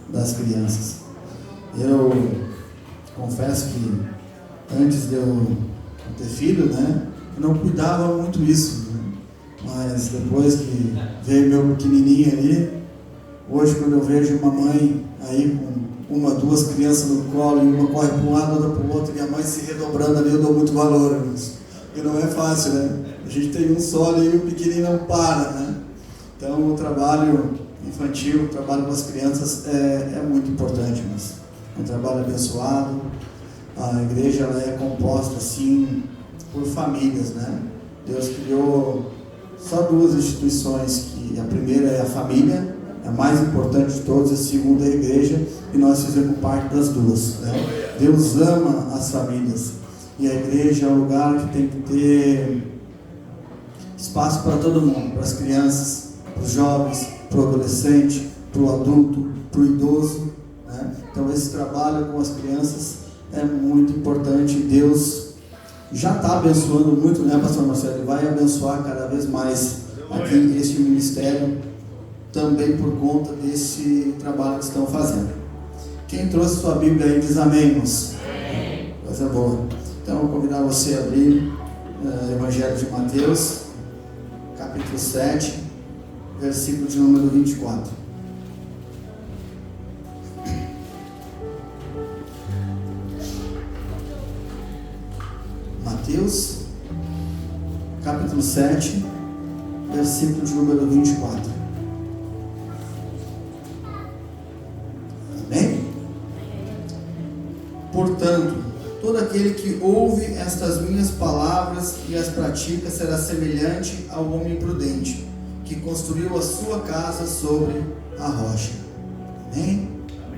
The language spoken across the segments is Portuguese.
das crianças. Eu confesso que antes de eu ter filho, né, eu não cuidava muito isso, né? Mas depois que veio meu pequenininho ali, hoje quando eu vejo uma mãe aí com uma, duas crianças no colo, e uma corre para um lado, outra para o outro, e a mãe se redobrando ali, eu dou muito valor nisso. Porque não é fácil, né? A gente tem um só ali e o pequenininho não para, né? Então o trabalho infantil, o trabalho com as crianças é muito importante, mas é um trabalho abençoado. A igreja ela é composta assim por famílias, né? Deus criou só duas instituições, que a primeira é a família, a mais importante de todas, a segunda é a igreja, e nós fizemos parte das duas, né? Deus ama as famílias, e a igreja é um lugar que tem que ter espaço para todo mundo, para as crianças, para os jovens, para o adolescente, para o adulto, para o idoso, né? Então esse trabalho com as crianças é muito importante. Deus já está abençoando muito, né, pastor Marcelo? Ele vai abençoar cada vez mais aqui este ministério, também por conta desse trabalho que estão fazendo. Quem trouxe sua Bíblia aí diz amém, irmãos? Amém. Coisa boa. Então eu vou convidar você a abrir Evangelho de Mateus, capítulo 7, versículo de número 24. Mateus, capítulo 7, versículo de número 24. Amém? Portanto, todo aquele que ouve estas minhas palavras e as pratica será semelhante ao homem prudente, que construiu a sua casa sobre a rocha. Amém?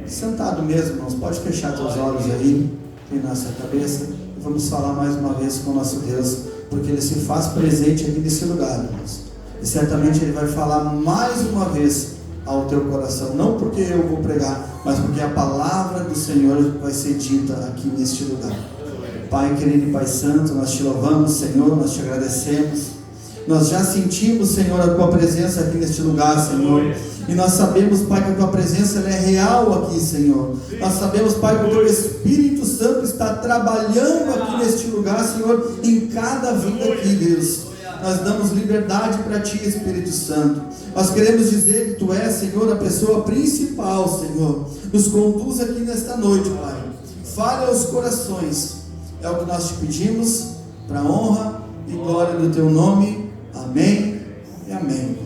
Sentado mesmo, irmãos, pode fechar seus olhos aí, inclinar sua cabeça. Vamos falar mais uma vez com o nosso Deus, porque Ele se faz presente aqui nesse lugar, irmãos. E certamente Ele vai falar mais uma vez ao teu coração, não porque eu vou pregar, mas porque a palavra do Senhor vai ser dita aqui neste lugar. Pai querido e Pai santo, nós te louvamos, Senhor, nós te agradecemos. Nós já sentimos, Senhor, a tua presença aqui neste lugar, Senhor. E nós sabemos, Pai, que a tua presença ela é real aqui, Senhor. Nós sabemos, Pai, que o teu Espírito Santo está trabalhando aqui neste lugar, Senhor, em cada vida aqui, Deus. Nós damos liberdade para ti, Espírito Santo. Nós queremos dizer que tu és, Senhor, a pessoa principal, Senhor. Nos conduz aqui nesta noite, Pai. Fale aos corações. É o que nós te pedimos, para a honra e glória do teu nome. Amém e amém.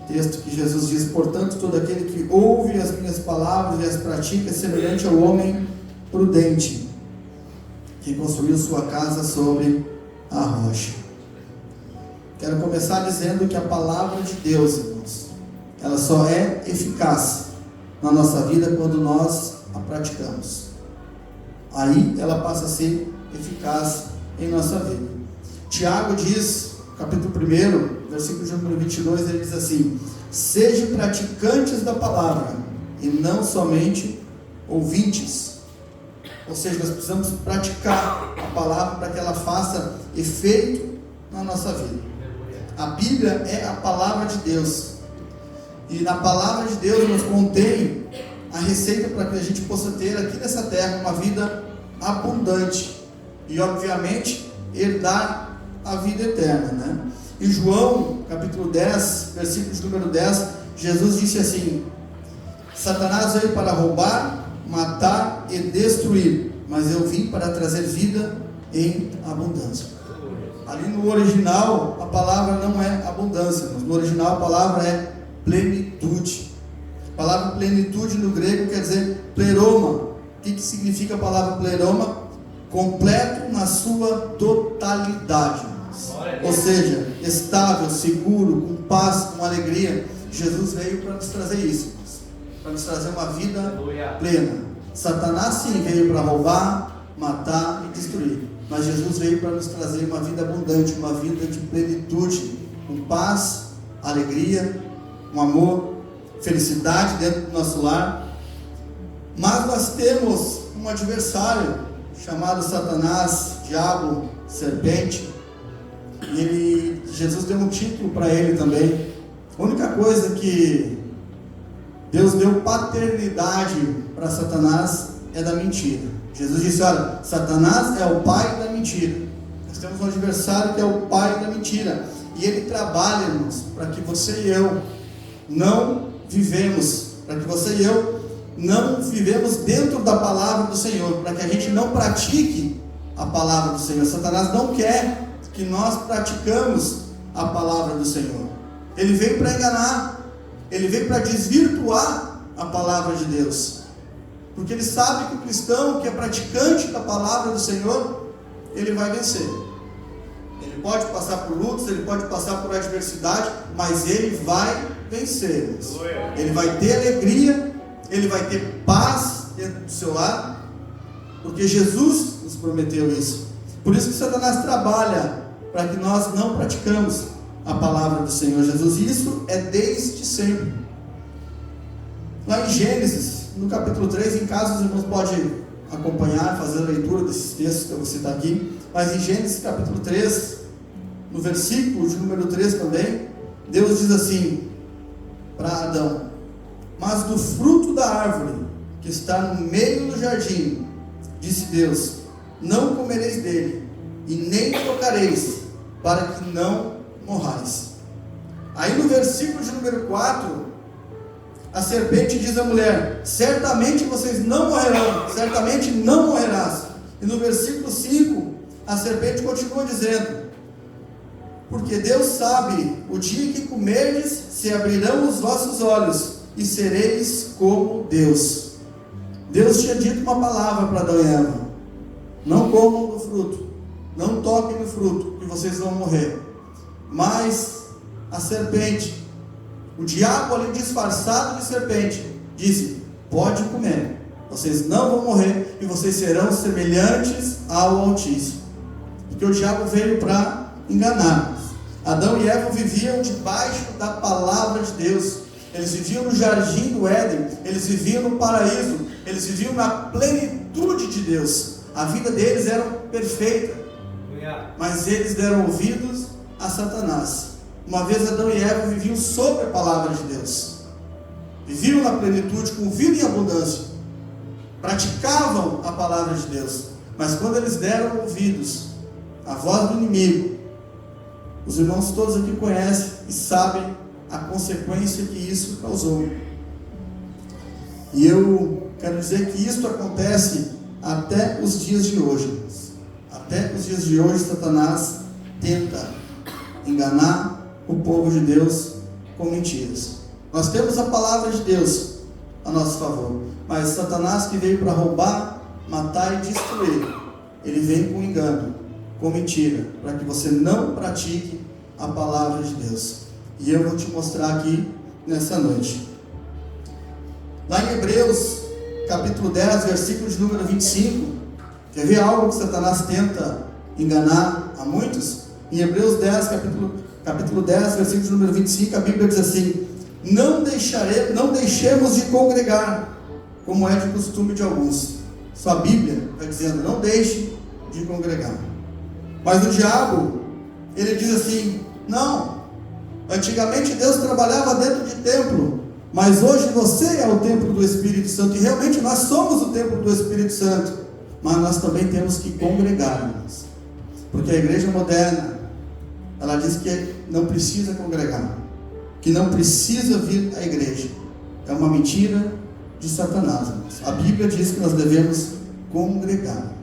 Texto que Jesus diz: portanto, todo aquele que ouve as minhas palavras e as pratica é semelhante ao homem prudente, que construiu sua casa sobre a rocha. Quero começar dizendo que a palavra de Deus, irmãos, ela só é eficaz na nossa vida quando nós a praticamos. Aí ela passa a ser eficaz em nossa vida. Tiago diz, capítulo 1, versículo de número 22, ele diz assim: sejam praticantes da palavra e não somente ouvintes. Ou seja, nós precisamos praticar a palavra para que ela faça efeito na nossa vida. A Bíblia é a palavra de Deus, e na palavra de Deus nos contém a receita para que a gente possa ter aqui nessa terra uma vida abundante e, obviamente, herdar a vida eterna, né? Em João, capítulo 10, versículo de número 10, Jesus disse assim: Satanás veio para roubar, matar e destruir, mas eu vim para trazer vida em abundância. Ali no original, a palavra não é abundância, mas no original a palavra é plenitude. A palavra plenitude no grego quer dizer pleroma. O que significa a palavra pleroma? Completo na sua totalidade. Ou seja, estável, seguro, com paz, com alegria. Jesus veio para nos trazer isso, para nos trazer uma vida plena. Satanás sim veio para roubar, matar e destruir, mas Jesus veio para nos trazer uma vida abundante, uma vida de plenitude, com paz, alegria, com amor, felicidade dentro do nosso lar. Mas nós temos um adversário chamado Satanás, diabo, serpente. E Jesus deu um título para ele também. A única coisa que Deus deu paternidade para Satanás, é da mentira. Jesus disse: olha, Satanás é o pai da mentira. Nós temos um adversário que é o pai da mentira, e ele trabalha, irmãos, para que você e eu não vivemos, para que você e eu não vivemos dentro da palavra do Senhor, para que a gente não pratique a palavra do Senhor. Satanás não quer que nós praticamos a palavra do Senhor. Ele veio para enganar, ele veio para desvirtuar a palavra de Deus, porque ele sabe que o cristão que é praticante da palavra do Senhor, ele vai vencer. Ele pode passar por lutas, ele pode passar por adversidade, mas ele vai vencer. Ele vai ter alegria, ele vai ter paz dentro do seu lar, porque Jesus nos prometeu isso. Por isso que Satanás trabalha para que nós não praticamos a palavra do Senhor Jesus. E isso é desde sempre. Lá em Gênesis, no capítulo 3, em casa os irmãos podem acompanhar, fazer a leitura desses textos que eu vou citar aqui. Mas em Gênesis capítulo 3, no versículo de número 3 também, Deus diz assim para Adão: mas do fruto da árvore que está no meio do jardim, disse Deus, não comereis dele, e nem tocareis, para que não morrais. Aí no versículo de número 4, a serpente diz à mulher: certamente vocês não morrerão, certamente não morrerás. E no versículo 5, a serpente continua dizendo: porque Deus sabe, o dia que comerdes, se abrirão os vossos olhos, e sereis como Deus. Deus tinha dito uma palavra para Adão e Eva: não comam do fruto, não toquem no fruto, que vocês vão morrer. Mas a serpente, o diabo ali disfarçado de serpente, disse: pode comer, vocês não vão morrer, e vocês serão semelhantes ao Altíssimo. Porque o diabo veio para enganar. Adão e Eva viviam debaixo da palavra de Deus. Eles viviam no jardim do Éden, eles viviam no paraíso, eles viviam na plenitude de Deus. A vida deles era perfeita, mas eles deram ouvidos a Satanás. Uma vez Adão e Eva viviam sobre a palavra de Deus, viviam na plenitude, com vida em abundância, praticavam a palavra de Deus. Mas quando eles deram ouvidos à voz do inimigo, os irmãos todos aqui conhecem e sabem a consequência que isso causou. E eu quero dizer que isso acontece até os dias de hoje. Até os dias de hoje, Satanás tenta enganar o povo de Deus com mentiras. Nós temos a palavra de Deus a nosso favor, mas Satanás, que veio para roubar, matar e destruir, ele vem com engano, com mentira, para que você não pratique a palavra de Deus. E eu vou te mostrar aqui nessa noite. Lá em Hebreus, capítulo 10, versículo de número 25. Quer ver algo que Satanás tenta enganar a muitos? Em Hebreus 10, capítulo 10, versículo de número 25, a Bíblia diz assim: não deixemos de congregar, como é de costume de alguns. Sua Bíblia está dizendo: não deixe de congregar. Mas o diabo, ele diz assim: não, antigamente Deus trabalhava dentro de templo, mas hoje você é o templo do Espírito Santo. E realmente nós somos o templo do Espírito Santo, mas nós também temos que congregar, porque a igreja moderna, ela diz que não precisa congregar, que não precisa vir à igreja. É uma mentira de Satanás. A Bíblia diz que nós devemos congregar.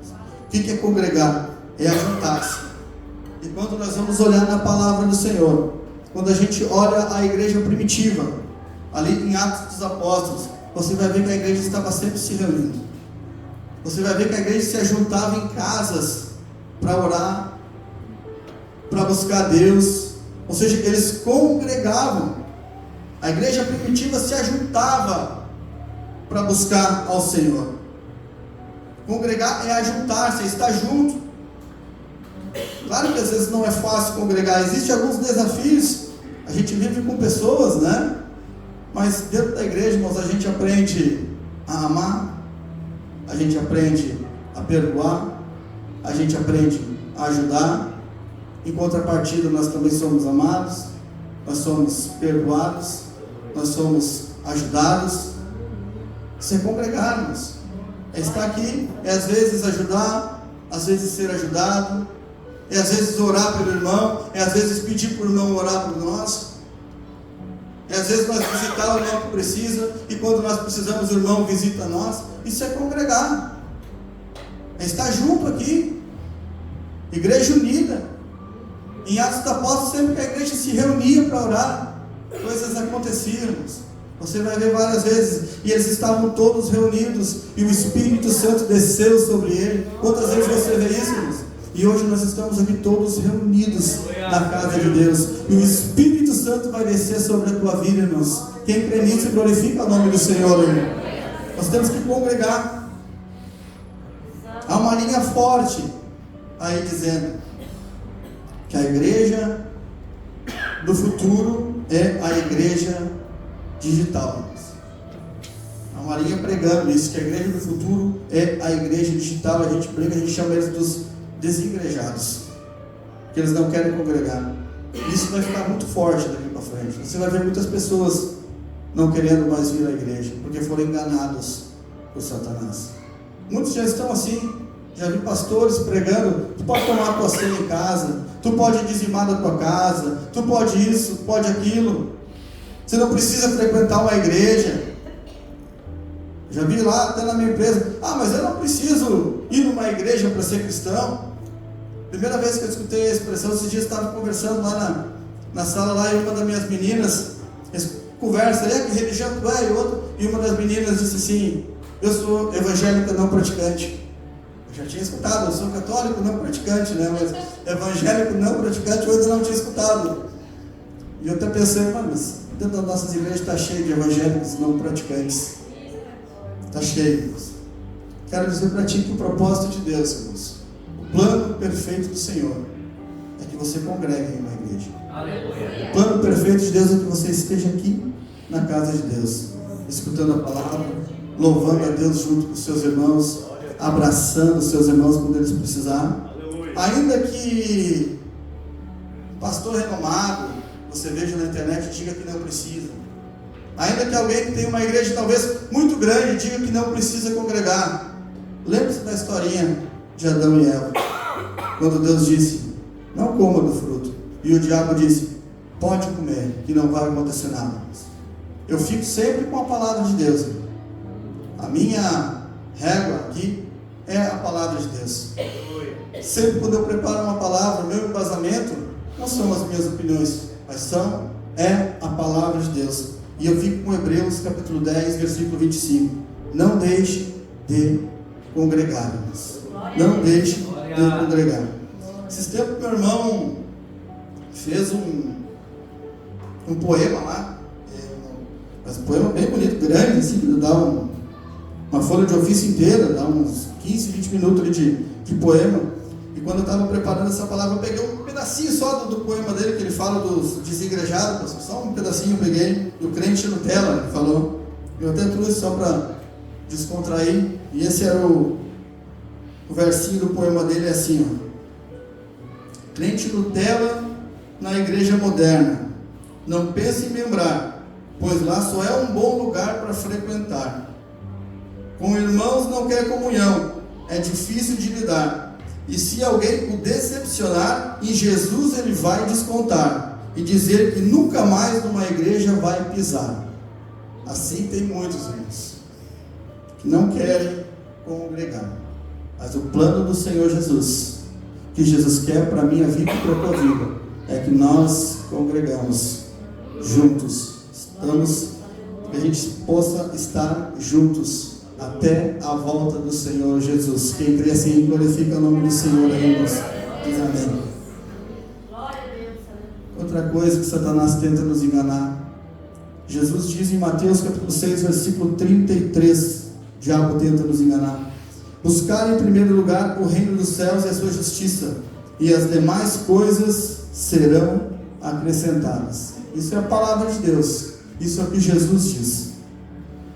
O que é congregar? É ajuntar-se. E quando nós vamos olhar na palavra do Senhor, quando a gente olha a igreja primitiva, ali em Atos dos Apóstolos, você vai ver que a igreja estava sempre se reunindo. Você vai ver que a igreja se ajuntava em casas para orar, para buscar Deus. Ou seja, eles congregavam. A igreja primitiva se ajuntava para buscar ao Senhor. Congregar é ajuntar-se, é estar junto. Claro que às vezes não é fácil congregar, existem alguns desafios, a gente vive com pessoas, né? Mas dentro da igreja, irmãos, a gente aprende a amar, a gente aprende a perdoar, a gente aprende a ajudar. Em contrapartida, nós também somos amados, nós somos perdoados, nós somos ajudados. Isso é congregarmos. É estar aqui, é às vezes ajudar, às vezes ser ajudado, é às vezes orar pelo irmão, é às vezes pedir para o irmão orar por nós, é às vezes nós visitar o irmão que precisa, e quando nós precisamos o irmão visita nós. Isso é congregar, é estar junto aqui, igreja unida. Em Atos dos Apóstolos, sempre que a igreja se reunia para orar, coisas aconteciam. Você vai ver várias vezes, e eles estavam todos reunidos, e o Espírito Santo desceu sobre ele. Quantas vezes você vê isso, irmãos? E hoje nós estamos aqui todos reunidos na casa de Deus, e o Espírito Santo vai descer sobre a tua vida, irmãos. Quem crê nisso glorifica o nome do Senhor, irmão. Nós temos que congregar. Há uma linha forte aí dizendo que a igreja do futuro é a igreja digital. Há uma linha pregando isso, que a igreja do futuro é a igreja digital. A gente prega, a gente chama eles dos desigrejados, que eles não querem congregar. Isso vai ficar muito forte daqui para frente. Você vai ver muitas pessoas não querendo mais vir à igreja, porque foram enganados por Satanás. Muitos já estão assim. Já vi pastores pregando: tu pode tomar a tua ceia em casa, tu pode dizimar da tua casa, tu pode isso, pode aquilo, você não precisa frequentar uma igreja. Já vi lá até na minha empresa: ah, mas eu não preciso ir numa igreja para ser cristão. Primeira vez que eu escutei a expressão, esses dias eu estava conversando lá na sala lá, e uma das minhas meninas, conversa, que religião tu é? E uma das meninas disse assim: eu sou evangélica não praticante. Eu já tinha escutado, eu sou católico não praticante, né? Mas evangélico não praticante eu ainda não tinha escutado. E eu até pensei: mas dentro das nossas igrejas está cheio de evangélicos não praticantes. Está cheio. Quero dizer para ti que o propósito de Deus, irmãos, o plano perfeito do Senhor é que você congregue em uma igreja. Aleluia. O plano perfeito de Deus é que você esteja aqui na casa de Deus, escutando a palavra, louvando a Deus junto com os seus irmãos, abraçando os seus irmãos quando eles precisarem. Ainda que pastor renomado você veja na internet e diga que não precisa, ainda que alguém que tem uma igreja talvez muito grande diga que não precisa congregar, lembre-se da historinha de Adão e Eva, quando Deus disse: não coma do fruto, e o diabo disse: pode comer, que não vai acontecer nada. Eu fico sempre com a palavra de Deus. A minha régua aqui é a palavra de Deus. Sempre quando eu preparo uma palavra, meu embasamento não são as minhas opiniões, mas é a palavra de Deus. E eu fico com Hebreus capítulo 10, versículo 25. Não deixe de congregar. Não deixe de congregar. Esses tempos meu irmão fez um poema lá, mas um poema bem bonito, grande, assim, dá uma folha de ofício inteira, dá uns 15, 20 minutos ali de poema. E quando eu estava preparando essa palavra, eu peguei um pedacinho só do poema dele, que ele fala dos desigrejados, só um pedacinho eu peguei, do crente Nutella, ele falou. Eu até trouxe só para descontrair, e esse era o versinho do poema dele, é assim, ó: crente Nutella na igreja moderna, não pense em membrar, pois lá só é um bom lugar para frequentar. Com irmãos não quer comunhão, é difícil de lidar. E se alguém o decepcionar, em Jesus ele vai descontar e dizer que nunca mais numa igreja vai pisar. Assim tem muitos irmãos que não querem congregar. Mas o plano do Senhor Jesus, que Jesus quer para a minha vida e para a tua vida, é que nós congregamos juntos. Que a gente possa estar juntos até a volta do Senhor Jesus. Quem crê assim glorifica o nome do Senhor, irmãos. Diz amém. Outra coisa que Satanás tenta nos enganar. Jesus diz em Mateus capítulo 6, versículo 33, o diabo tenta nos enganar: buscar em primeiro lugar o reino dos céus e a sua justiça, e as demais coisas serão acrescentadas. Isso é a palavra de Deus, isso é o que Jesus diz.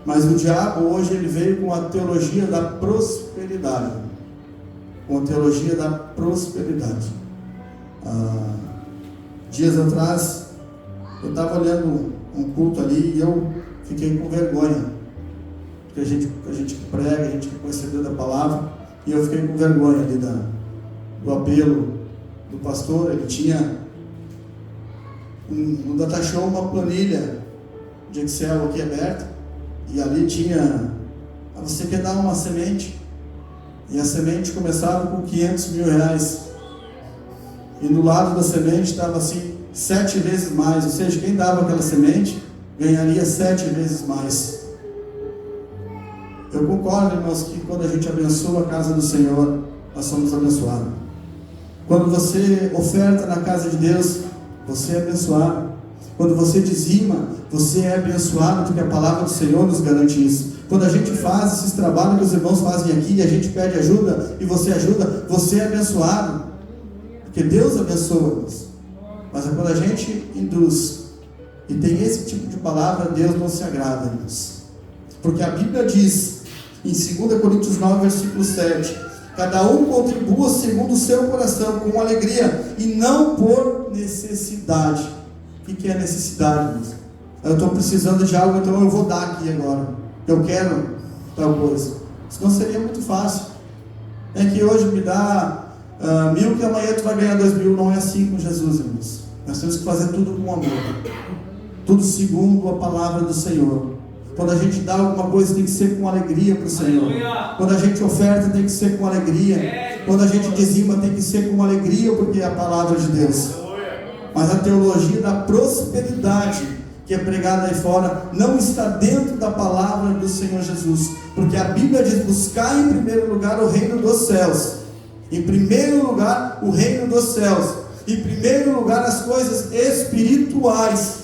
Mas o diabo hoje ele veio com a teologia da prosperidade. Com a teologia da prosperidade. Dias atrás, eu estava olhando um culto ali e eu fiquei com vergonha, porque a gente prega, a gente é conhecedor da palavra, e eu fiquei com vergonha ali do apelo do pastor. Ele tinha no DataShow uma planilha de Excel aqui aberta, e ali tinha: você quer dar uma semente? E a semente começava com 500 mil reais, e no lado da semente estava assim, 7 vezes mais, ou seja, quem dava aquela semente ganharia 7 vezes mais. Eu concordo, irmãos, que quando a gente abençoa a casa do Senhor, nós somos abençoados. Quando você oferta na casa de Deus, você é abençoado. Quando você dizima, você é abençoado, porque a palavra do Senhor nos garante isso. Quando a gente faz esses trabalhos que os irmãos fazem aqui, e a gente pede ajuda, e você ajuda, você é abençoado, porque Deus abençoa-nos. Mas é quando a gente induz e tem esse tipo de palavra, Deus não se agrada, irmãos. Porque a Bíblia diz, em 2 Coríntios 9, versículo 7, cada um contribua segundo o seu coração, com alegria, e não por necessidade. O que é necessidade, irmãos? Eu estou precisando de algo, então eu vou dar aqui agora. Eu quero tal coisa. Senão seria muito fácil. É que hoje me dá 1.000, que amanhã tu vai ganhar 2.000. Não é assim com Jesus, irmãos. Nós temos que fazer tudo com amor. Tudo segundo a palavra do Senhor. Quando a gente dá alguma coisa, tem que ser com alegria para o Senhor. Quando a gente oferta, tem que ser com alegria. Quando a gente dizima, tem que ser com alegria, porque é a palavra de Deus. Mas a teologia da prosperidade que é pregada aí fora não está dentro da palavra do Senhor Jesus. Porque a Bíblia diz: buscar em primeiro lugar o reino dos céus. Em primeiro lugar o reino dos céus. Em primeiro lugar as coisas espirituais.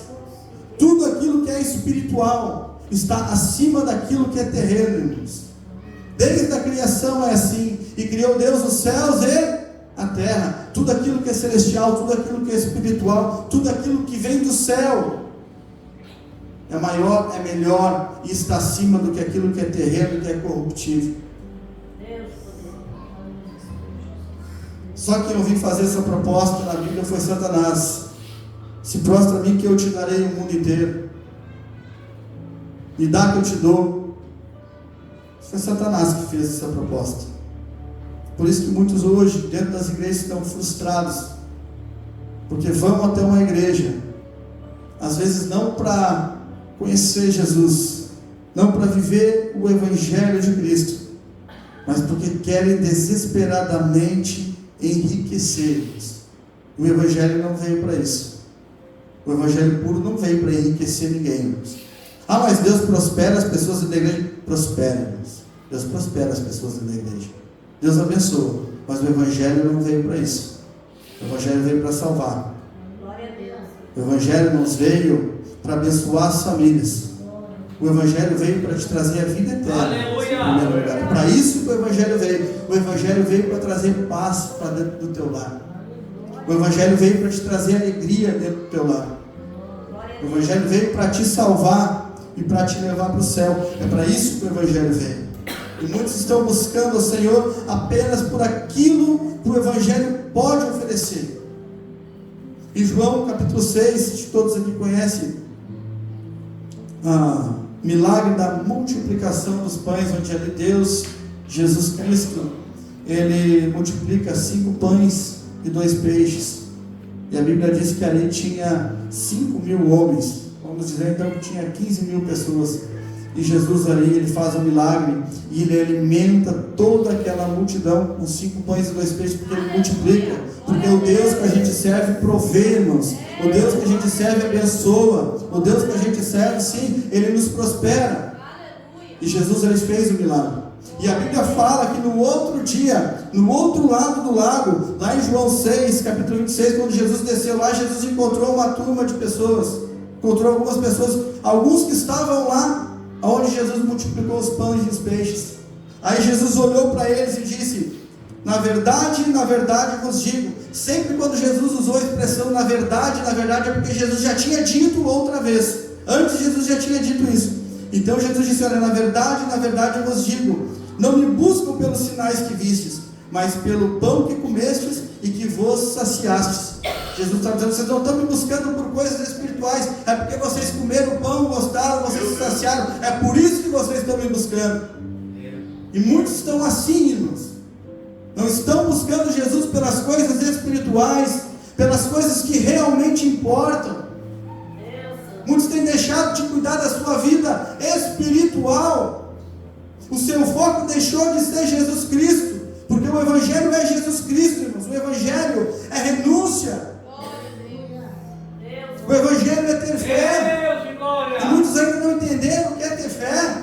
Tudo aquilo que é espiritual está acima daquilo que é terreno, irmãos. Desde a criação é assim. E criou Deus os céus e a terra. Tudo aquilo que é celestial, tudo aquilo que é espiritual, tudo aquilo que vem do céu é maior, é melhor e está acima do que aquilo que é terreno e que é corruptível. Só quem eu vim fazer essa proposta na Bíblia foi Satanás. Se prostra a mim que eu te darei o mundo inteiro. Me dá que eu te dou. Foi Satanás que fez essa proposta. Por isso que muitos hoje, dentro das igrejas, estão frustrados. Porque vão até uma igreja, às vezes não para conhecer Jesus, não para viver o Evangelho de Cristo, mas porque querem desesperadamente enriquecer-nos. O Evangelho não veio para isso. O Evangelho puro não veio para enriquecer ninguém. Ah, mas Deus prospera as pessoas da igreja. Prospera, Deus prospera as pessoas da igreja. Deus abençoa, mas o Evangelho não veio para isso. O Evangelho veio para salvar. O Evangelho nos veio para abençoar as famílias. O Evangelho veio para te trazer a vida eterna. É para isso que o Evangelho veio. O Evangelho veio para trazer paz para dentro do teu lar. O Evangelho veio para te trazer alegria dentro do teu lar. O Evangelho veio para te salvar e para te levar para o céu. É para isso que o Evangelho veio. E muitos estão buscando o Senhor apenas por aquilo que o Evangelho pode oferecer. Em João capítulo 6, todos aqui conhecem milagre da multiplicação dos pães, onde ali Deus, Jesus Cristo, Ele multiplica 5 pães e 2 peixes. E a Bíblia diz que ali tinha 5.000 homens. Vamos dizer então que tinha 15.000 pessoas. E Jesus ali, Ele faz um milagre e Ele alimenta toda aquela multidão com 5 pães e 2 peixes, porque Ele multiplica. Porque o Deus que a gente serve provê, irmãos. O Deus que a gente serve abençoa. O Deus que a gente serve, sim, Ele nos prospera. E Jesus, Ele fez o milagre. E a Bíblia fala que no outro dia, no outro lado do lago, lá em João 6, capítulo 26, quando Jesus desceu lá, Jesus encontrou uma turma de pessoas. Encontrou algumas pessoas, alguns que estavam lá onde Jesus multiplicou os pães e os peixes. Aí Jesus olhou para eles e disse: na verdade vos digo. Sempre quando Jesus usou a expressão na verdade é porque Jesus já tinha dito outra vez. Antes Jesus já tinha dito isso. Então Jesus disse: olha, na verdade eu vos digo, não me buscam pelos sinais que vistes, mas pelo pão que comestes e que vos saciastes. Jesus está dizendo: vocês não estão me buscando por coisas espirituais, é porque vocês comeram pão, gostaram, vocês se saciaram, é por isso que vocês estão me buscando. E muitos estão assim, irmãos, não estão buscando Jesus pelas coisas espirituais, pelas coisas que realmente importam. Muitos têm deixado de cuidar da sua vida espiritual. O seu foco deixou de ser Jesus Cristo, porque o Evangelho é Jesus Cristo, irmãos. O Evangelho é renúncia. O Evangelho é ter fé. E muitos ainda não entenderam o que é ter fé.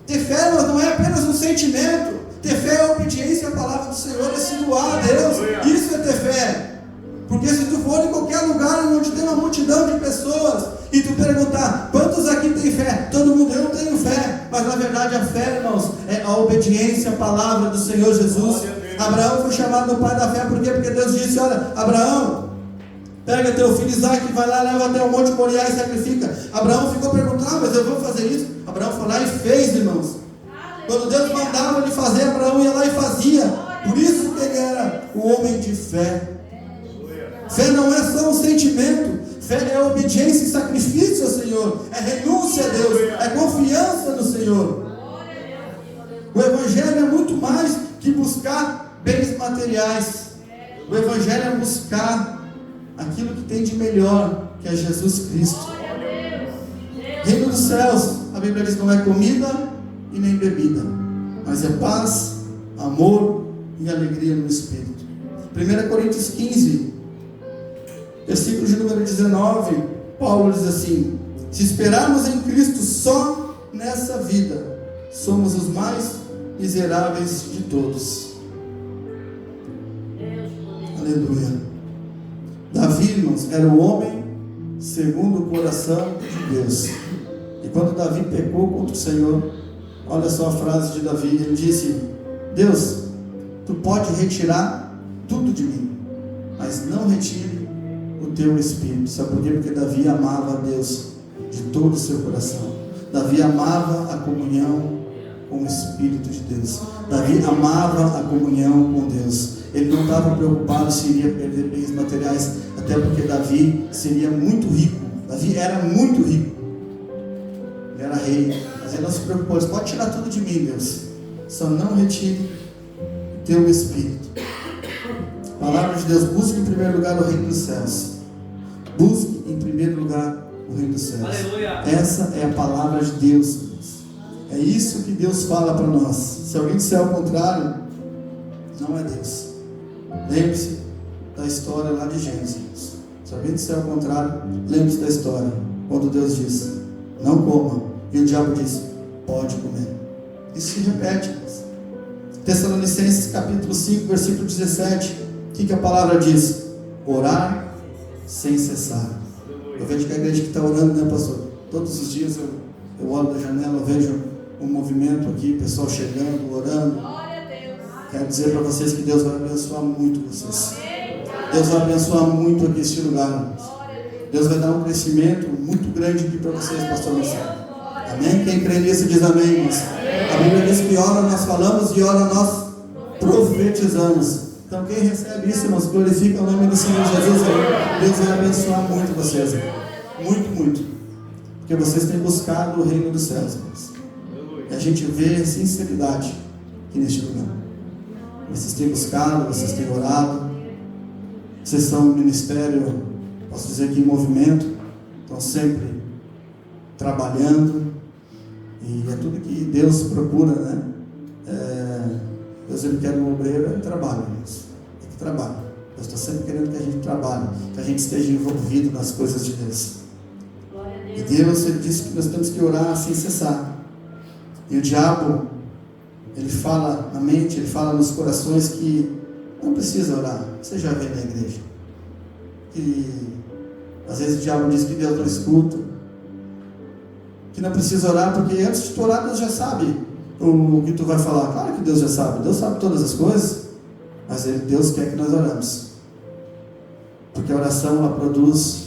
Ter fé, mas não é apenas um sentimento. Ter fé é obediência à palavra do Senhor, é se doar a Deus. Isso é ter fé. Porque se tu for em qualquer lugar onde tem uma multidão de pessoas e tu perguntar: quantos aqui tem fé? Todo mundo: eu não tenho fé. Mas na verdade a fé, irmãos, é a obediência à palavra do Senhor Jesus. Abraão foi chamado o pai da fé. Por quê? Porque Deus disse: olha, Abraão, pega teu filho Isaac, vai lá, leva até o Monte Moriá e sacrifica. Abraão ficou perguntando: mas eu vou fazer isso? Abraão foi lá e fez, irmãos. Quando Deus mandava ele fazer, Abraão ia lá e fazia. Por isso que ele era o homem de fé. Fé não é só um sentimento. Fé é obediência e sacrifício ao Senhor. É renúncia a Deus. É confiança no Senhor. O Evangelho é muito mais que buscar bens materiais. O Evangelho é buscar aquilo que tem de melhor, que é Jesus Cristo. Reino dos céus, a Bíblia diz, não é comida e nem bebida, mas é paz, amor e alegria no Espírito. 1 Coríntios 15, versículo de número 19, Paulo diz assim: se esperarmos em Cristo só nessa vida, somos os mais miseráveis de todos. Aleluia. Davi, irmãos, era o homem segundo o coração de Deus. E quando Davi pecou contra o Senhor, olha só a frase de Davi, ele disse: Deus, tu pode retirar tudo de mim, mas não retire o teu Espírito. Sabe por quê? Porque Davi amava a Deus de todo o seu coração. Davi amava a comunhão com o Espírito de Deus. Davi amava a comunhão com Deus. Ele não estava preocupado se iria perder bens materiais, até porque Davi seria muito rico. Davi era muito rico. Ele era rei, mas ele não se preocupou. Ele pode tirar tudo de mim, Deus, só não retire o teu Espírito. Palavra de Deus: busque em primeiro lugar o reino dos céus. Busque em primeiro lugar o reino dos céus. Aleluia. Essa é a palavra de Deus. É isso que Deus fala para nós. Se alguém disser ao contrário, não é Deus. Lembre-se da história lá de Gênesis. Se alguém disser ao contrário, lembre-se da história quando Deus diz: não coma, e o diabo diz: pode comer. Isso se repete. Tessalonicenses capítulo 5, versículo 17. O que a palavra diz? Orar sem cessar. Eu vejo que a igreja que está orando, né, pastor? Todos os dias eu olho da janela, eu vejo um movimento aqui, pessoal chegando, orando. Quero dizer para vocês que Deus vai abençoar muito vocês. Deus vai abençoar muito aqui este lugar. Deus vai dar um crescimento muito grande aqui para vocês, pastor Marcelo. Amém? Quem crê nisso diz amém, irmãos. A Bíblia diz que ora nós falamos e ora nós profetizamos. Então quem recebe isso, irmãos, glorifica o nome do Senhor Jesus. Deus vai abençoar muito vocês. Muito, muito. Porque vocês têm buscado o reino dos céus, irmãos. E a gente vê sinceridade aqui neste lugar. Vocês têm buscado, vocês têm orado. Vocês são um ministério, posso dizer que em movimento. Estão sempre trabalhando. E é tudo que Deus procura, né? Deus, ele quer um obreiro, é trabalho, irmãos. É que trabalho. Deus está sempre querendo que a gente trabalhe, que a gente esteja envolvido nas coisas de Deus. E Deus, ele disse que nós temos que orar sem cessar. E o diabo, ele fala na mente, ele fala nos corações que não precisa orar. Você já vê na igreja. E às vezes o diabo diz que Deus não escuta, que não precisa orar, porque antes de tu orar, Deus já sabe o que tu vai falar. Claro que Deus já sabe. Deus sabe todas as coisas, mas Deus quer que nós oramos, porque a oração, ela produz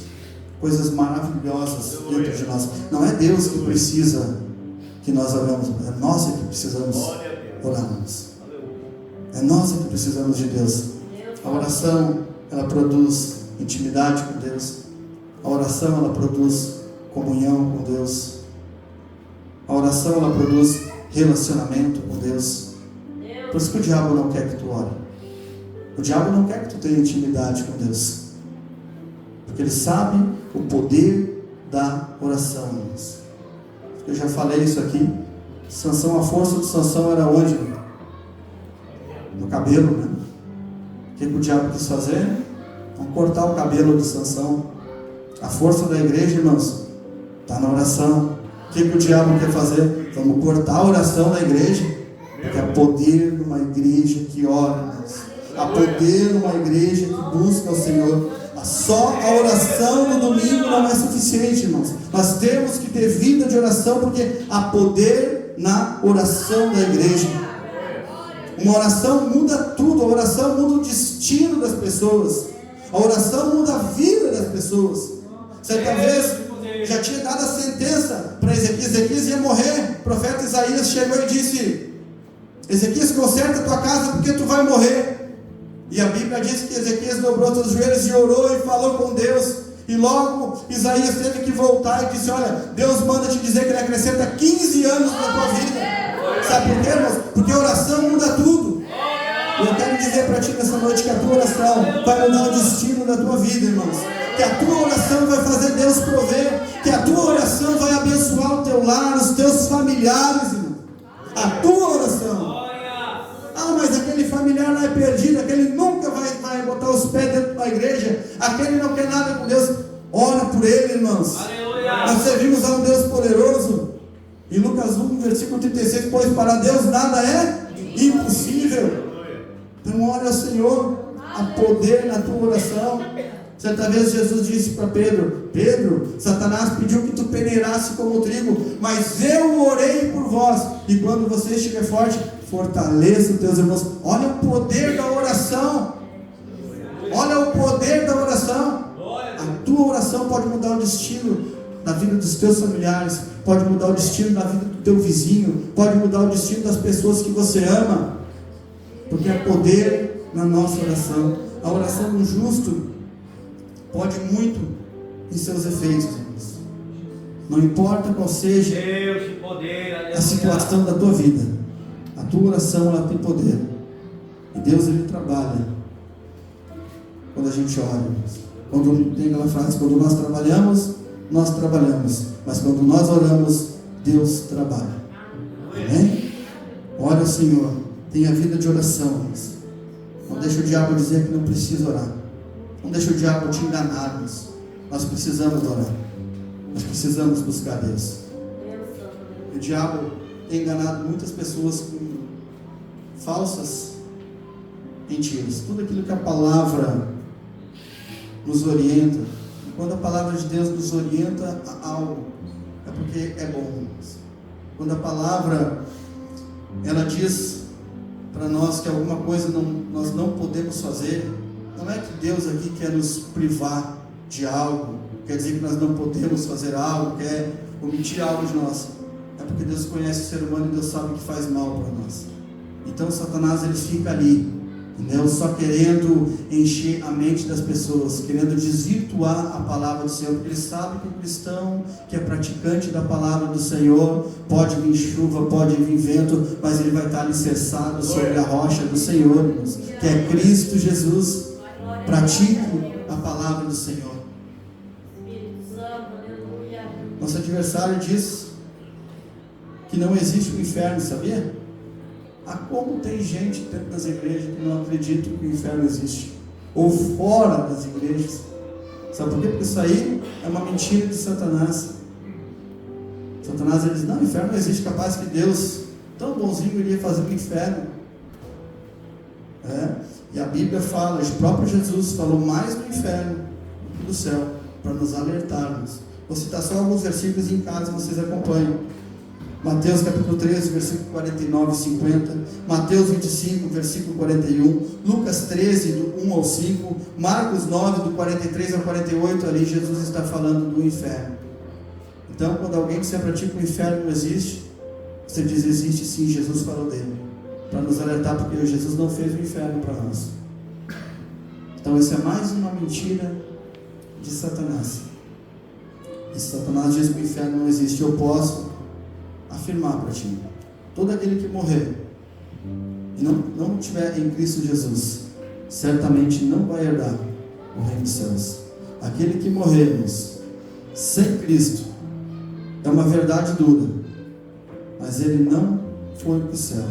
coisas maravilhosas dentro de nós. Não é Deus que precisa que nós oramos, é nós que precisamos orar. É nós que precisamos de Deus. A oração ela produz intimidade com Deus. A oração, ela produz comunhão com Deus. A oração, ela produz relacionamento com Deus. Por isso que o diabo não quer que tu ore. O diabo não quer que tu tenha intimidade com Deus, porque ele sabe o poder da oração. Eu já falei isso aqui. Sansão, a força de Sansão era onde? No cabelo, né? O que o diabo quis fazer? Vamos cortar o cabelo de Sansão. A força da igreja, irmãos, está na oração. O que o diabo quer fazer? Vamos cortar a oração da igreja, porque há poder numa igreja que ora, irmãos. Há poder numa igreja que busca o Senhor. Só a oração no domingo não é suficiente, irmãos. Nós temos que ter vida de oração, porque há poder na oração da igreja. Uma oração muda tudo. A oração muda o destino das pessoas. A oração muda a vida das pessoas. Certa vez já tinha dado a sentença para Ezequias. Ezequias ia morrer. O profeta Isaías chegou e disse: Ezequias, conserta a tua casa, porque tu vai morrer. E a Bíblia diz que Ezequias dobrou seus joelhos e orou e falou com Deus. E logo Isaías teve que voltar e disse: olha, Deus manda te dizer que Ele acrescenta 15 anos na tua vida. Sabe por quê, irmãos? Porque a oração muda tudo. E eu quero dizer para ti nessa noite que a tua oração vai mudar o destino da tua vida, irmãos. Que a tua oração vai fazer Deus prover. Que a tua oração vai abençoar o teu lar, os teus familiares, irmão. A tua oração. Ah, mas aquele familiar lá é perdido, aquele nunca vai botar os pés dentro da igreja, aquele não quer nada com Deus. Ora por ele, irmãos. Aleluia. Nós servimos a um Deus poderoso. Em Lucas 1, versículo 36, pois para Deus nada é impossível. Então ore ao Senhor. Há poder na tua oração. Certa vez Jesus disse para Pedro: Pedro, Satanás pediu que tu peneirasse como trigo, mas eu orei por vós, e quando você estiver forte, fortaleça os teus irmãos. Olha o poder da oração. Olha o poder da oração. A tua oração pode mudar o destino da vida dos teus familiares, pode mudar o destino da vida do teu vizinho, pode mudar o destino das pessoas que você ama, porque há poder na nossa oração. A oração do justo pode muito em seus efeitos, irmãos. Não importa qual seja a situação da tua vida, a tua oração, ela tem poder. E Deus, Ele trabalha quando a gente ora. Quando tem aquela frase: quando nós trabalhamos, mas quando nós oramos, Deus trabalha. Amém? Ora ao Senhor, tenha vida de oração, irmãos. Não deixe o diabo dizer que não precisa orar. Não deixe o diabo te enganar, irmãos. Nós precisamos orar. Nós precisamos buscar Deus. O diabo tem enganado muitas pessoas com falsas mentiras. Tudo aquilo que a palavra nos orienta. E quando a palavra de Deus nos orienta a algo, é porque é bom. Quando a palavra ela diz para nós que alguma coisa nós não podemos fazer, não é que Deus aqui quer nos privar de algo, quer dizer que nós não podemos fazer algo, quer omitir algo de nós. É porque Deus conhece o ser humano e Deus sabe que faz mal para nós. Então Satanás, ele fica ali, entendeu? Só querendo encher a mente das pessoas, querendo desvirtuar a palavra do Senhor, porque ele sabe que o cristão que é praticante da palavra do Senhor, pode vir chuva, pode vir vento, mas ele vai estar alicerçado sobre a rocha do Senhor, irmãos, que é Cristo Jesus. Pratique a palavra do Senhor. Nosso adversário diz que não existe um inferno, sabia? Como tem gente dentro das igrejas que não acredita que o inferno existe, ou fora das igrejas. Sabe por quê? Porque isso aí é uma mentira de Satanás. Satanás, ele diz: não, o inferno não existe. Capaz que Deus, tão bonzinho, iria fazer um inferno. E a Bíblia fala, o próprio Jesus falou mais do inferno do que do céu, para nos alertarmos. Vou citar só alguns versículos em casa, vocês acompanham. Mateus capítulo 13, versículo 49 e 50, Mateus 25, versículo 41, Lucas 13, do 1 ao 5, Marcos 9, do 43 ao 48, ali Jesus está falando do inferno. Então, quando alguém disser para ti que o inferno não existe, você diz: existe sim, Jesus falou dele, para nos alertar, porque Jesus não fez o inferno para nós. Então isso é mais uma mentira de Satanás. E Satanás diz que o inferno não existe. Eu posso afirmar para ti: todo aquele que morrer e não estiver em Cristo Jesus, certamente não vai herdar o reino dos céus. Aquele que morrermos sem Cristo é uma verdade dura, mas ele não foi para o céu.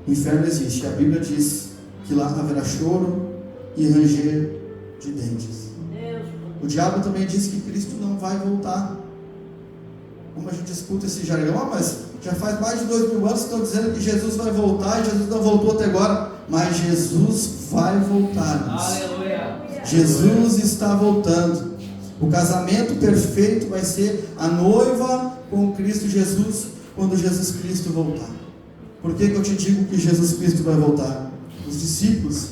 O inferno existe. A Bíblia diz que lá haverá choro e ranger de dentes. O diabo também diz que Cristo não vai voltar. Como a gente escuta esse jargão, mas já faz mais de 2000 anos que estão dizendo que Jesus vai voltar, e Jesus não voltou até agora. Mas Jesus vai voltar. Aleluia. Jesus está voltando. O casamento perfeito vai ser a noiva com Cristo Jesus, quando Jesus Cristo voltar. Por que eu te digo que Jesus Cristo vai voltar? Os discípulos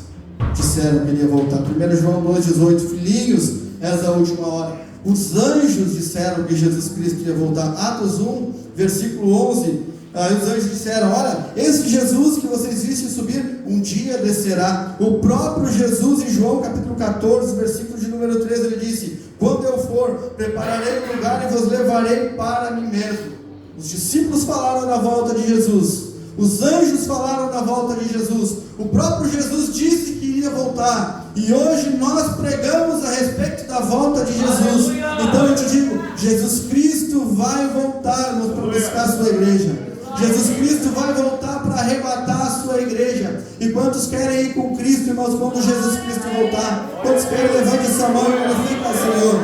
disseram que ele ia voltar. 1 João 2,18: filhinhos, és a última hora. Os anjos disseram que Jesus Cristo ia voltar. Atos 1, versículo 11. Os anjos disseram: olha, esse Jesus que vocês vissem subir, um dia descerá. O próprio Jesus, em João capítulo 14, versículo de número 13, ele disse: quando eu for, prepararei um lugar e vos levarei para mim mesmo. Os discípulos falaram da volta de Jesus. Os anjos falaram da volta de Jesus. O próprio Jesus disse que iria voltar. E hoje nós pregamos a respeito da volta de Jesus. Então eu te digo: Jesus Cristo vai voltar para buscar a sua igreja. Jesus Cristo vai voltar para arrebatar a sua igreja. E quantos querem ir com Cristo, irmãos, quando Jesus Cristo voltar? Quantos querem? Levante essa mão e glorifique ao Senhor.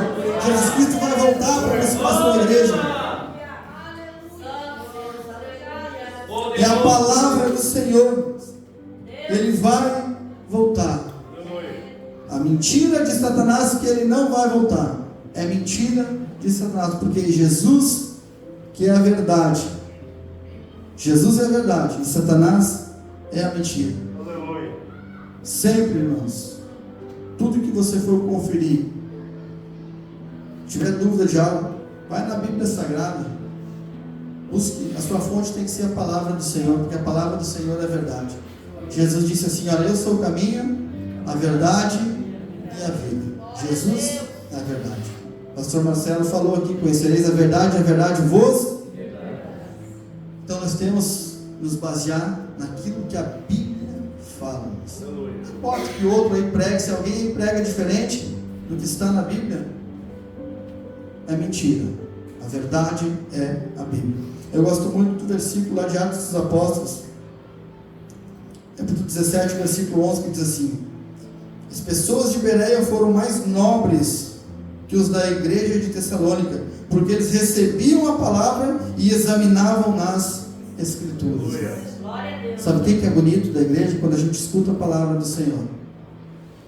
Jesus Cristo vai voltar para buscar a sua igreja. É a palavra do Senhor. Ele vai voltar. A mentira de Satanás que ele não vai voltar é mentira de Satanás, porque Jesus, que é a verdade, Jesus é a verdade e Satanás é a mentira. Sempre, irmãos, tudo que você for conferir, tiver dúvida de algo, vai na Bíblia Sagrada. Busque, a sua fonte tem que ser a palavra do Senhor, porque a palavra do Senhor é verdade. Jesus disse assim: olha, eu sou o caminho, a verdade e a vida. Jesus é a verdade. O pastor Marcelo falou aqui: conhecereis a verdade vos. Então nós temos que nos basear naquilo que a Bíblia fala. Não importa que outro aí pregue, se alguém prega diferente do que está na Bíblia, é mentira. A verdade é a Bíblia. Eu gosto muito do versículo lá de Atos dos Apóstolos, capítulo 17, versículo 11, que diz assim: as pessoas de Bereia foram mais nobres que os da igreja de Tessalônica, porque eles recebiam a palavra e examinavam nas Escrituras. Sabe o que é bonito da igreja? Quando a gente escuta a palavra do Senhor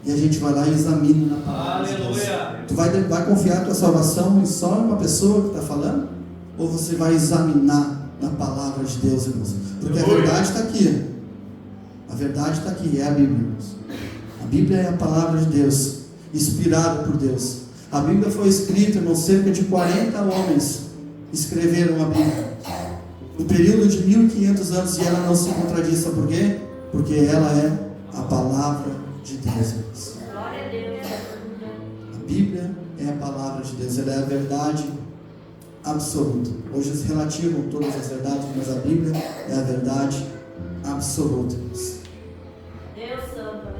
e a gente vai lá e examina na palavra de Deus. Tu vai confiar a tua salvação em só uma pessoa que está falando? Ou você vai examinar na palavra de Deus, irmãos? Porque a verdade está aqui. A verdade está aqui, é a Bíblia, irmãos. A Bíblia é a palavra de Deus, inspirada por Deus. A Bíblia foi escrita, irmãos, cerca de 40 homens escreveram a Bíblia. No período de 1500 anos, e ela não se contradiz. Sabe por quê? Porque ela é a palavra de Deus, irmãos. A Bíblia é a palavra de Deus, ela é a verdade absoluta. Hoje eles relativam todas as verdades, mas a Bíblia é a verdade absoluta.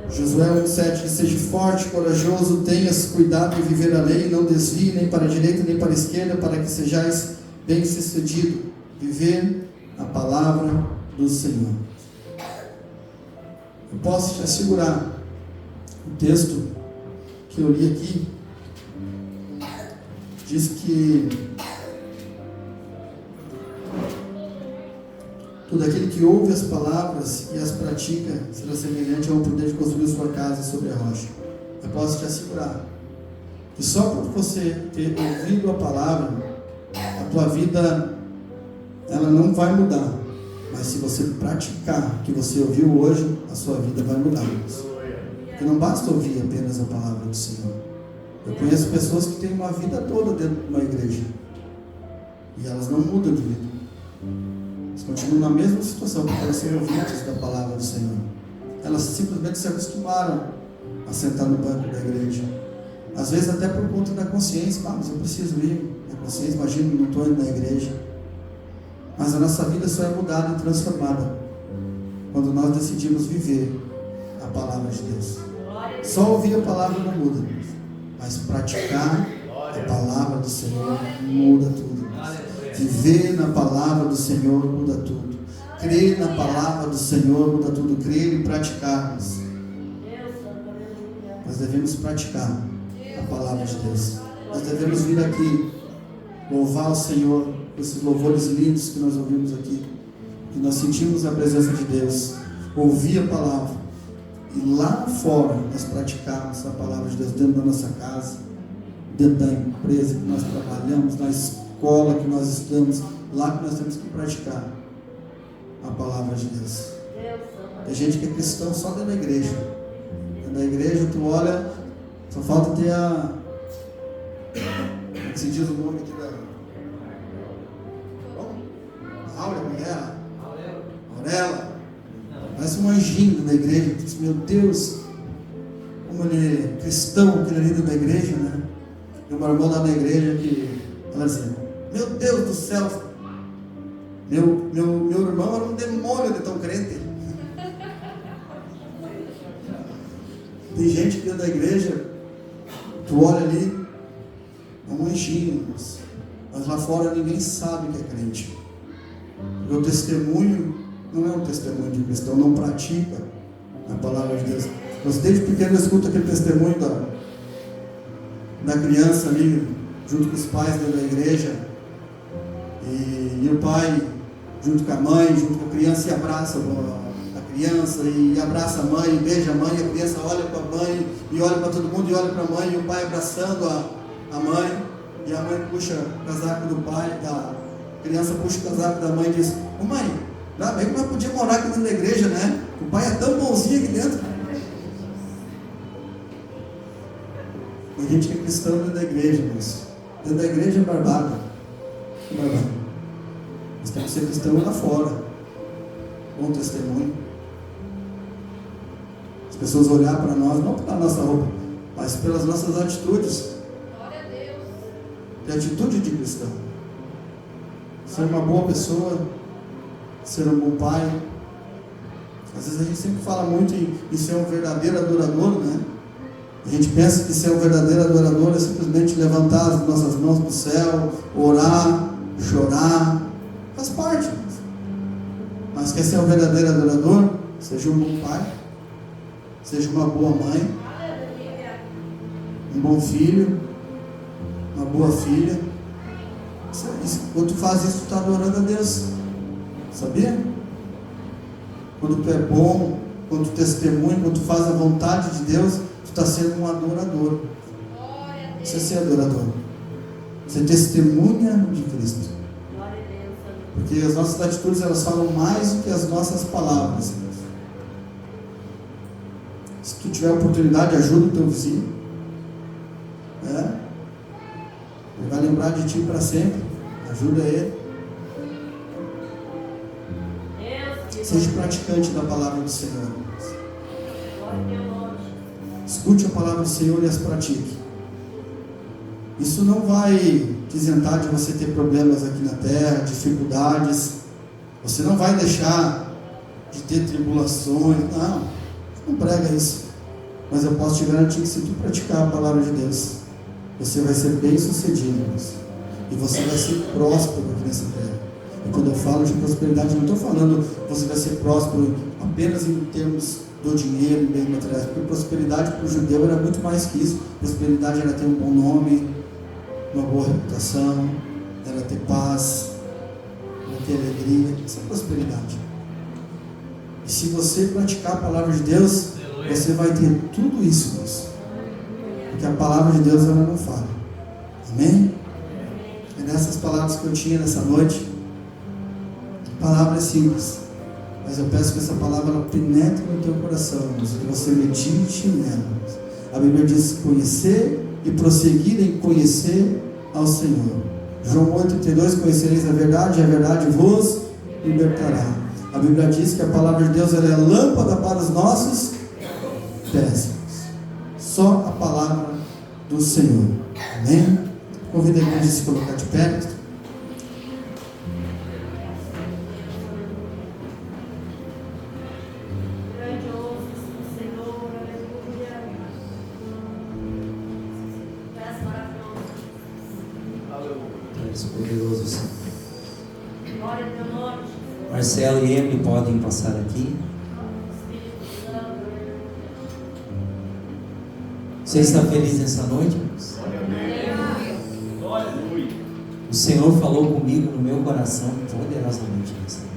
Josué 1,7 diz: seja forte, corajoso, tenhas cuidado de viver a lei, não desvie nem para a direita nem para a esquerda, para que sejais bem sucedido. Viver a palavra do Senhor. Eu posso te assegurar, o texto que eu li aqui diz que todo aquele que ouve as palavras e as pratica será semelhante a um prudente que construiu sua casa sobre a rocha. Eu posso te assegurar que só por você ter ouvido a palavra, a tua vida ela não vai mudar. Mas se você praticar o que você ouviu hoje, a sua vida vai mudar. Porque não basta ouvir apenas a palavra do Senhor. Eu conheço pessoas que têm uma vida toda dentro de uma igreja e elas não mudam de vida. Eles continuam na mesma situação, porque elas são ouvintes da palavra do Senhor. elas simplesmente se acostumaram a sentar no banco da igreja. Às vezes até por conta da consciência, mas eu preciso ir. A consciência, imagina, não estou indo na igreja. Mas a nossa vida só é mudada e transformada quando nós decidimos viver a palavra de Deus. Só ouvir a palavra não muda, mas praticar a palavra do Senhor muda tudo. Viver na palavra do Senhor muda tudo. Crer na palavra do Senhor muda tudo. Crer e praticarmos. Nós devemos praticar a palavra de Deus. Nós devemos vir aqui louvar o Senhor com esses louvores lindos que nós ouvimos aqui, que nós sentimos a presença de Deus, ouvir a palavra e lá fora nós praticarmos a palavra de Deus dentro da nossa casa, dentro da empresa que nós trabalhamos, na escola que nós estamos, lá que nós temos que praticar a palavra de Deus. Tem gente que é cristão só dentro da igreja. Dentro da igreja tu olha, só falta ter a... como que se diz o nome aqui da... Áurea? Aurela. Parece um anjinho da igreja. Diz, meu Deus, como ele é cristão, aquele ali da igreja, né? Tem uma irmã lá na igreja que ela dizia, meu Deus do céu, meu irmão era um demônio de tão crente. Tem gente que dentro da igreja, tu olha ali, é um anjinho, mas lá fora ninguém sabe que é crente. Porque o testemunho não é um testemunho de cristão, não pratica a palavra de Deus. Você desde pequeno escuta aquele testemunho da criança ali, junto com os pais dentro da igreja, e o pai, junto com a mãe, junto com a criança, e abraça a criança, e abraça a mãe, e beija a mãe, a criança olha para a mãe, e olha para todo mundo, e olha para a mãe, e o pai abraçando a mãe, e a mãe puxa o casaco do pai, a criança puxa o casaco da mãe e diz, ô mãe, ainda bem que nós podíamos morar aqui dentro da igreja, né? O pai é tão bonzinho aqui dentro. Tem gente que é cristão dentro da igreja, mas dentro da igreja é barbado. É barbado. Nós temos que ser cristão lá fora. Bom testemunho. As pessoas olhar para nós, não pela nossa roupa, mas pelas nossas atitudes. Glória a Deus. Que atitude de cristão. Ser uma boa pessoa, ser um bom pai. Às vezes a gente sempre fala muito em ser um verdadeiro adorador, né? A gente pensa que ser um verdadeiro adorador é simplesmente levantar as nossas mãos para o céu, orar, chorar, faz parte. Mas quer ser um verdadeiro adorador? Seja um bom pai, seja uma boa mãe, um bom filho, uma boa filha. Quando tu faz isso, tu está adorando a Deus. Sabia? Quando tu é bom, quando tu testemunha, quando tu faz a vontade de Deus, tu está sendo um adorador. Você é ser adorador. Você testemunha de Cristo. Porque as nossas atitudes, elas falam mais do que as nossas palavras. Se tu tiver a oportunidade, ajuda o teu vizinho. Ele vai lembrar de ti para sempre. Ajuda ele. Seja praticante da palavra do Senhor. Escute a palavra do Senhor e as pratique. Isso não vai te isentar de você ter problemas aqui na terra, dificuldades. Você não vai deixar de ter tribulações. Não prega isso. Mas eu posso te garantir que se tu praticar a palavra de Deus, você vai ser bem sucedido. E você vai ser próspero aqui nessa terra. E quando eu falo de prosperidade, não estou falando você vai ser próspero apenas em termos do dinheiro e bem materiais. Porque prosperidade para o judeu era muito mais que isso. Prosperidade era ter um bom nome, uma boa reputação, era ter paz, era ter alegria. Isso é prosperidade. E se você praticar a palavra de Deus, você vai ter tudo isso, Deus. Porque a palavra de Deus, ela não fala. Amém? É nessas palavras que eu tinha nessa noite. A palavra é simples, mas eu peço que essa palavra ela penetre no teu coração, Deus, que você medite nela. A Bíblia diz conhecer e prosseguir em conhecer ao Senhor. João 8,32, conhecereis a verdade vos libertará. A Bíblia diz que a palavra de Deus ela é lâmpada para os nossos pés. Só a palavra do Senhor. Amém? Convido a igreja a se colocar de pé. Poderoso Senhor. Marcelo e Emily podem passar aqui. Você está feliz nessa noite, irmãos? O Senhor falou comigo no meu coração poderosamente nessa noite.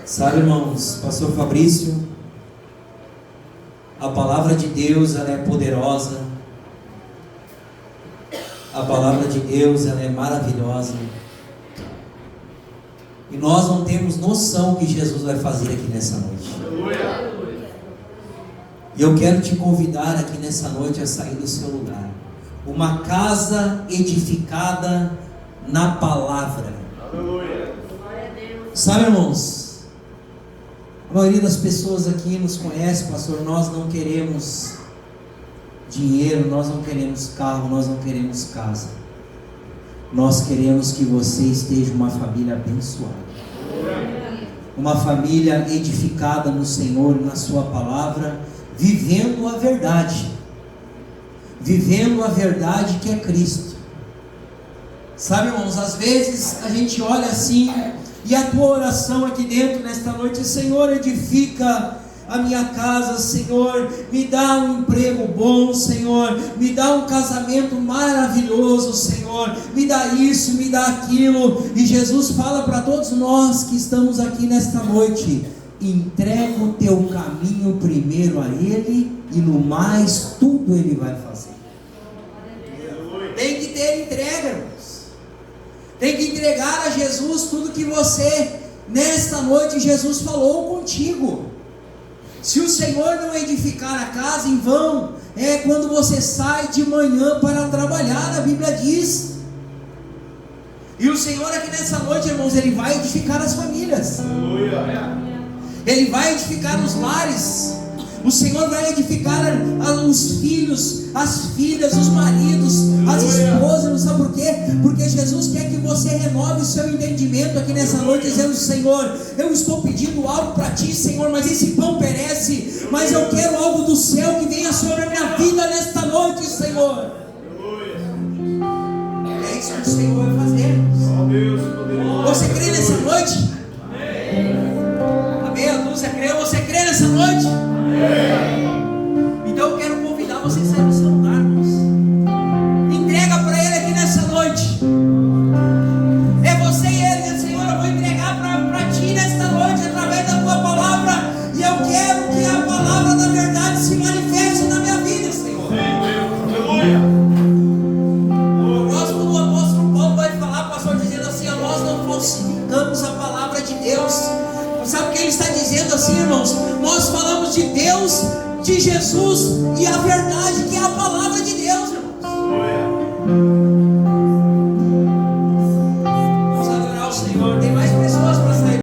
Sabe, irmãos, pastor Fabrício, a palavra de Deus ela é poderosa. A palavra de Deus ela é maravilhosa. E nós não temos noção que Jesus vai fazer aqui nessa noite. E eu quero te convidar aqui nessa noite a sair do seu lugar. Uma casa edificada na palavra. Sabe, irmãos, a maioria das pessoas aqui nos conhece, pastor. Nós não queremos dinheiro, nós não queremos carro, nós não queremos casa. Nós queremos que você esteja uma família abençoada, uma família edificada no Senhor e na sua palavra, vivendo a verdade que é Cristo. Sabe, irmãos, às vezes a gente olha assim, e a tua oração aqui dentro nesta noite: Senhor, edifica a minha casa, Senhor, me dá um emprego bom, Senhor, me dá um casamento maravilhoso, Senhor, me dá isso, me dá aquilo. E Jesus fala para todos nós que estamos aqui nesta noite: entrega o teu caminho primeiro a Ele, e no mais tudo Ele vai fazer. Tem que ter entrega, irmãos. Tem que entregar a Jesus tudo que você, nesta noite, Jesus falou contigo. Se o Senhor não edificar a casa, em vão é quando você sai de manhã para trabalhar, a Bíblia diz. E o Senhor aqui nessa noite, irmãos, Ele vai edificar as famílias. Ele vai edificar os lares. O Senhor vai edificar os filhos, as filhas, os maridos, as esposas. Não sabe por quê? Porque Jesus quer que você renove o seu entendimento aqui nessa noite, dizendo: Senhor, eu estou pedindo algo para ti, Senhor, mas esse pão perece, mas eu quero algo do céu que venha sobre a minha vida nesta noite, Senhor. É isso que o Senhor vai fazer. Você crê nessa noite? Amém. A Lúcia crê. Você crê nessa noite? Então eu quero convidar você a sair do seu lugar, irmãos. Entrega para Ele aqui nessa noite. É você e Ele, Senhor, eu vou entregar para ti nesta noite, através da tua palavra. E eu quero que a palavra da verdade se manifeste na minha vida, Senhor. Eu gosto quando o apóstolo Paulo vai falar, pastor, dizendo assim: nós não falsificamos a palavra de Deus. Sabe o que ele está dizendo assim, irmãos? Nós falamos de Deus, de Jesus e a verdade